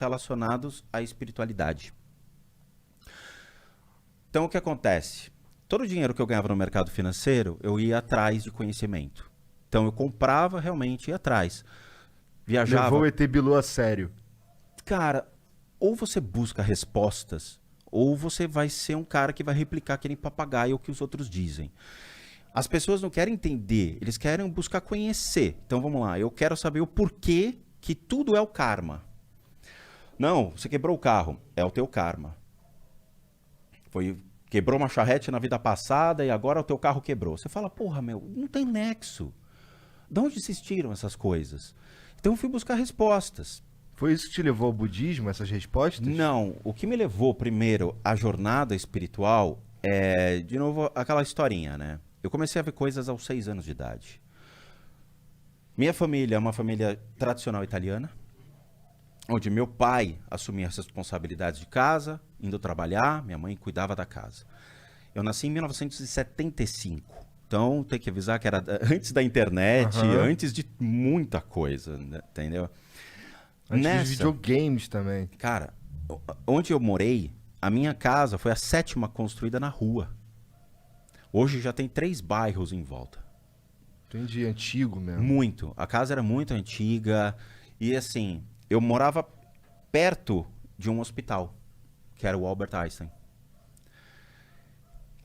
relacionados à espiritualidade. Então, o que acontece? Todo o dinheiro que eu ganhava no mercado financeiro, eu ia atrás de conhecimento. Então, eu comprava, realmente ia atrás. Levou Viajava. o ET Bilu a sério. Cara, ou você busca respostas, ou você vai ser um cara que vai replicar aquele papagaio que os outros dizem. As pessoas não querem entender, eles querem buscar conhecer. Então, vamos lá, eu quero saber o porquê que tudo é o karma. Não, você quebrou o carro, é o teu karma. Quebrou uma charrete na vida passada e agora o teu carro quebrou. Você fala, porra, meu, não tem nexo. De onde existiram essas coisas? Então eu fui buscar respostas. Foi isso que te levou ao budismo, essas respostas? Não, o que me levou primeiro à jornada espiritual é, de novo, aquela historinha, né? Eu comecei a ver coisas aos 6 anos de idade. Minha família é uma família tradicional italiana, onde meu pai assumia as responsabilidades de casa, indo trabalhar, minha mãe cuidava da casa. Eu nasci em 1975, então tem que avisar que era antes da internet, antes de muita coisa, né? Entendeu? Antes dos videogames também. Cara, onde eu morei, a minha casa foi a 7ª construída na rua. Hoje já tem 3 bairros em volta. Entendi, antigo mesmo. Muito. A casa era muito antiga e assim, eu morava perto de um hospital, que era o Albert Einstein.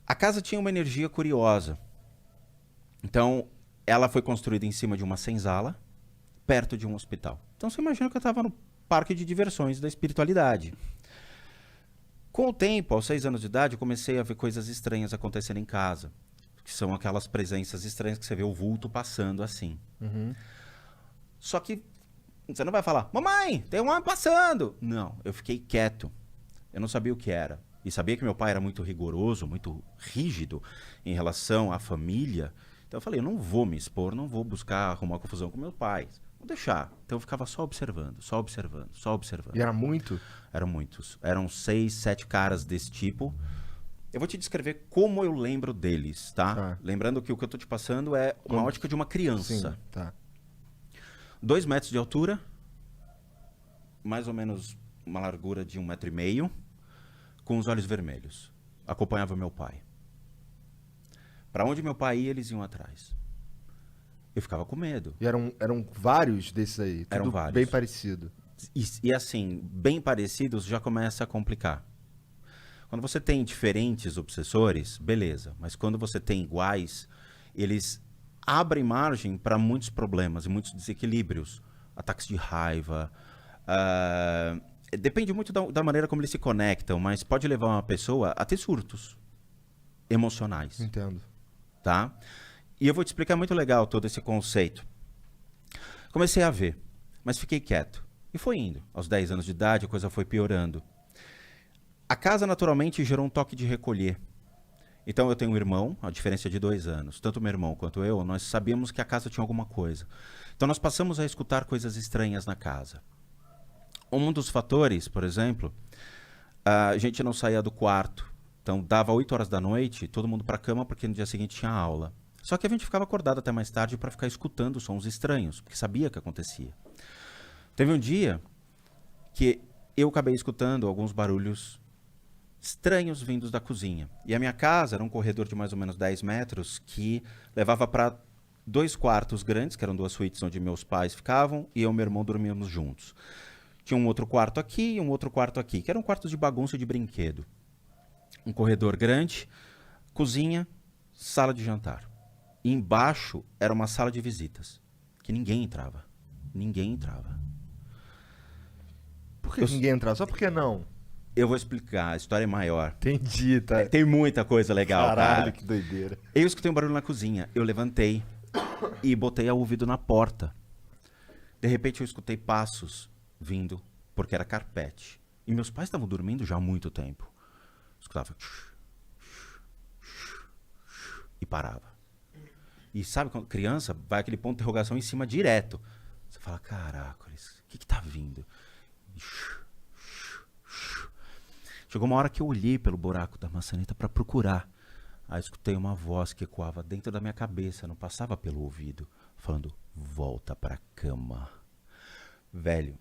A casa tinha uma energia curiosa. Então, ela foi construída em cima de uma senzala, perto de um hospital. Então, você imagina que eu estava no parque de diversões da espiritualidade. Com o tempo, aos 6 anos de idade, eu comecei a ver coisas estranhas acontecendo em casa. Que são aquelas presenças estranhas que você vê o vulto passando assim. Só que você não vai falar, mamãe, tem um homem passando. Não, eu fiquei quieto. Eu não sabia o que era. E sabia que meu pai era muito rigoroso, muito rígido em relação à família. Então eu falei, eu não vou me expor, não vou buscar arrumar confusão com meus pais. Vou deixar. Então eu ficava só observando, só observando, só observando. E era muito? Eram muitos. Eram 6, 7 caras desse tipo. Eu vou te descrever como eu lembro deles, tá? Lembrando que o que eu tô te passando é uma ótica de uma criança. Sim, tá. 2 metros de altura, mais ou menos uma largura de 1,5 m, com os olhos vermelhos. Acompanhava meu pai. Para onde meu pai ia, eles iam atrás. Eu ficava com medo. E eram vários desses aí? Tudo Eram vários. bem parecido? E assim, bem parecidos já começa a complicar. Quando você tem diferentes obsessores, beleza. Mas quando você tem iguais, eles abrem margem para muitos problemas e muitos desequilíbrios. Ataques de raiva. Depende muito da maneira como eles se conectam, mas pode levar uma pessoa a ter surtos emocionais. Entendo. Tá? E eu vou te explicar muito legal todo esse conceito. Comecei a ver, mas fiquei quieto. E foi indo. Aos 10 anos de idade, a coisa foi piorando. A casa, naturalmente, gerou um toque de recolher. Então, eu tenho um irmão, a diferença é de 2 anos. Tanto meu irmão quanto eu, nós sabíamos que a casa tinha alguma coisa. Então, nós passamos a escutar coisas estranhas na casa. Um dos fatores, por exemplo, a gente não saía do quarto. Então, dava 8 horas da noite, todo mundo para a cama, porque no dia seguinte tinha aula. Só que a gente ficava acordado até mais tarde para ficar escutando sons estranhos, porque sabia que acontecia. Teve um dia que eu acabei escutando alguns barulhos estranhos vindos da cozinha. E a minha casa era um corredor de mais ou menos 10 metros que levava para 2 quartos grandes, que eram 2 suítes onde meus pais ficavam, e eu e meu irmão dormíamos juntos. Tinha um outro quarto aqui e um outro quarto aqui, que eram quartos de bagunça e de brinquedo. Um corredor grande, cozinha, sala de jantar. E embaixo era uma sala de visitas, que ninguém entrava. Ninguém entrava. Por que ninguém entrava? Só por que não? Eu vou explicar, a história é maior. Entendi, tá. Tem muita coisa legal, Caralho, cara. que doideira. Eu escutei um barulho na cozinha, eu levantei e botei o ouvido na porta. De repente eu escutei passos vindo, porque era carpete. E meus pais estavam dormindo já há muito tempo. Escutava e parava. E sabe quando criança vai aquele ponto de interrogação em cima direto. Você fala, caraca, o que tá vindo? Chegou uma hora que eu olhei pelo buraco da maçaneta para procurar. Aí escutei uma voz que ecoava dentro da minha cabeça, não passava pelo ouvido, falando, volta pra cama. Velho,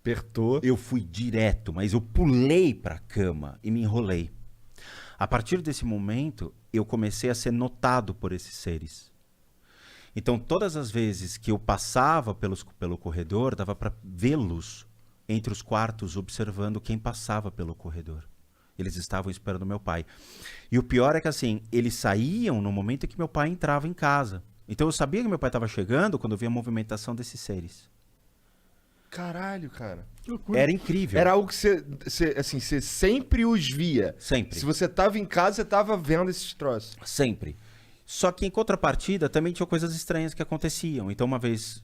Apertou. Eu fui direto, mas eu pulei pra cama e me enrolei. A partir desse momento, eu comecei a ser notado por esses seres. Então, todas as vezes que eu passava pelo corredor, dava para vê-los entre os quartos, observando quem passava pelo corredor. Eles estavam esperando meu pai. E o pior é que, assim, eles saíam no momento em que meu pai entrava em casa. Então, eu sabia que meu pai estava chegando quando eu via a movimentação desses seres. Caralho, cara. Que loucura. Era incrível. Era algo que você sempre os via. Sempre. Se você tava em casa, você tava vendo esses troços. Sempre. Só que em contrapartida também tinha coisas estranhas que aconteciam. Então uma vez,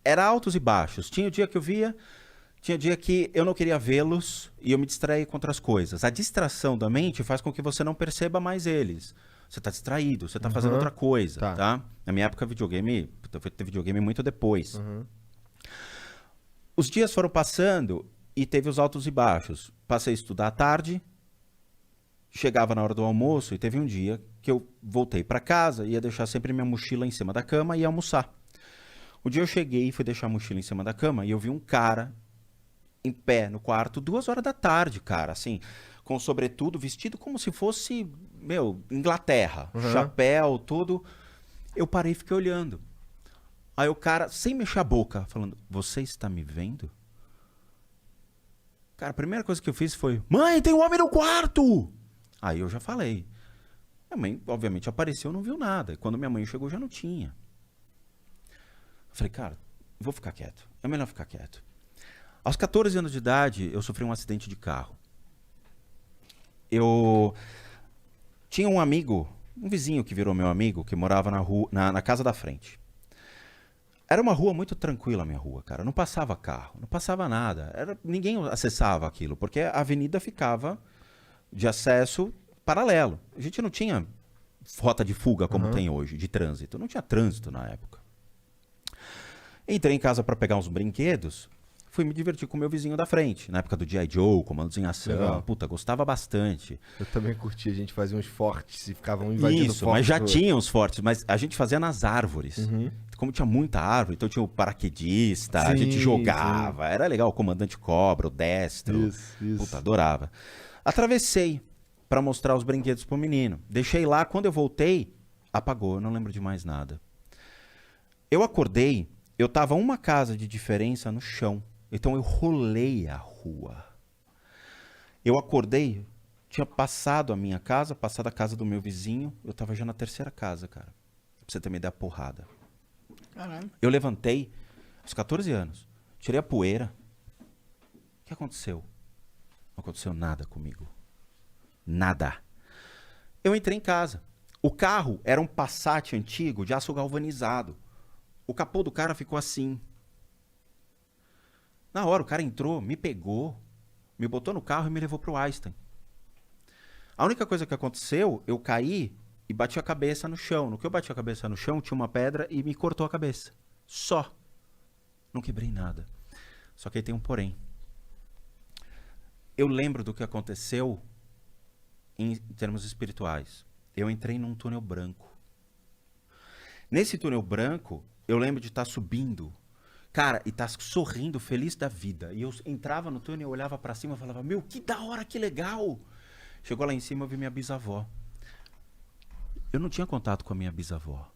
era altos e baixos. Tinha o dia que eu via, tinha dia que eu não queria vê-los e eu me distraía com outras coisas. A distração da mente faz com que você não perceba mais eles. Você está distraído, você está fazendo outra coisa, tá? Na minha época, videogame, eu fui ter videogame muito depois. Os dias foram passando e teve os altos e baixos. Passei a estudar à tarde, chegava na hora do almoço e teve um dia que eu voltei para casa, ia deixar sempre minha mochila em cima da cama e ia almoçar. O dia eu cheguei e fui deixar a mochila em cima da cama e eu vi um cara em pé no quarto, 2 horas da tarde, cara, assim, com sobretudo, vestido como se fosse, Inglaterra, chapéu, tudo. Eu parei e fiquei olhando. Aí o cara, sem mexer a boca, falando, você está me vendo? Cara, a primeira coisa que eu fiz foi, mãe, tem um homem no quarto! Aí eu já falei. Minha mãe, obviamente, apareceu, não viu nada. E quando minha mãe chegou, já não tinha. Eu falei, cara, vou ficar quieto. É melhor ficar quieto. Aos 14 anos de idade, eu sofri um acidente de carro. Eu tinha um amigo, um vizinho que virou meu amigo, que morava na rua, na casa da frente. Era uma rua muito tranquila, a minha rua, cara. Não passava carro, não passava nada. Ninguém acessava aquilo, porque a avenida ficava de acesso paralelo. A gente não tinha rota de fuga como tem hoje, de trânsito. Não tinha trânsito na época. Entrei em casa para pegar uns brinquedos, fui me divertir com o meu vizinho da frente. Na época do G.I. Joe, Comandos em Ação. Legal. Puta, gostava bastante. Eu também curti, a gente fazia uns fortes e ficavam invadindo Isso, forte mas já do- tinha uns fortes, mas a gente fazia nas árvores. Como tinha muita árvore, então tinha o paraquedista, a gente Sim, jogava. Era legal, o comandante cobra, o destro. Isso. Puta, adorava. Atravessei para mostrar os brinquedos pro menino. Deixei lá, quando eu voltei, apagou, eu não lembro de mais nada. Eu acordei, eu tava uma casa de diferença no chão. Então eu rolei a rua. Eu acordei, tinha passado a minha casa, passado a casa do meu vizinho, eu tava já na terceira casa, cara. Pra você ter uma ideia, porrada. Caralho. Eu levantei, aos 14 anos, tirei a poeira. O que aconteceu? Não aconteceu nada comigo. Nada. Eu entrei em casa. O carro era um Passat antigo de aço galvanizado. O capô do cara ficou assim. Na hora, o cara entrou, me pegou, me botou no carro e me levou pro Einstein. A única coisa que aconteceu, eu caí e bati a cabeça no chão. No que eu bati a cabeça no chão, tinha uma pedra e me cortou a cabeça. Só. Não quebrei nada. Só que aí tem um porém. Eu lembro do que aconteceu em termos espirituais. Eu entrei num túnel branco. Nesse túnel branco, eu lembro de estar subindo. Cara, e tá sorrindo, feliz da vida. E eu entrava no túnel, eu olhava pra cima e falava, meu, que da hora, que legal. Chegou lá em cima, eu vi minha bisavó. Eu não tinha contato com a minha bisavó.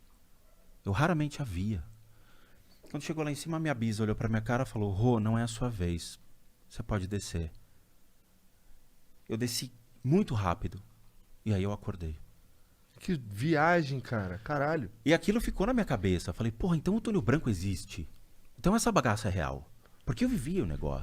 Eu raramente a via. Quando chegou lá em cima, a minha bisa olhou pra minha cara e falou, Rô, não é a sua vez. Você pode descer. Eu desci muito rápido. E aí eu acordei. Que viagem, cara. Caralho. E aquilo ficou na minha cabeça. Eu falei, porra, então o túnel branco existe. Então essa bagaça é real. Porque eu vivia o negócio.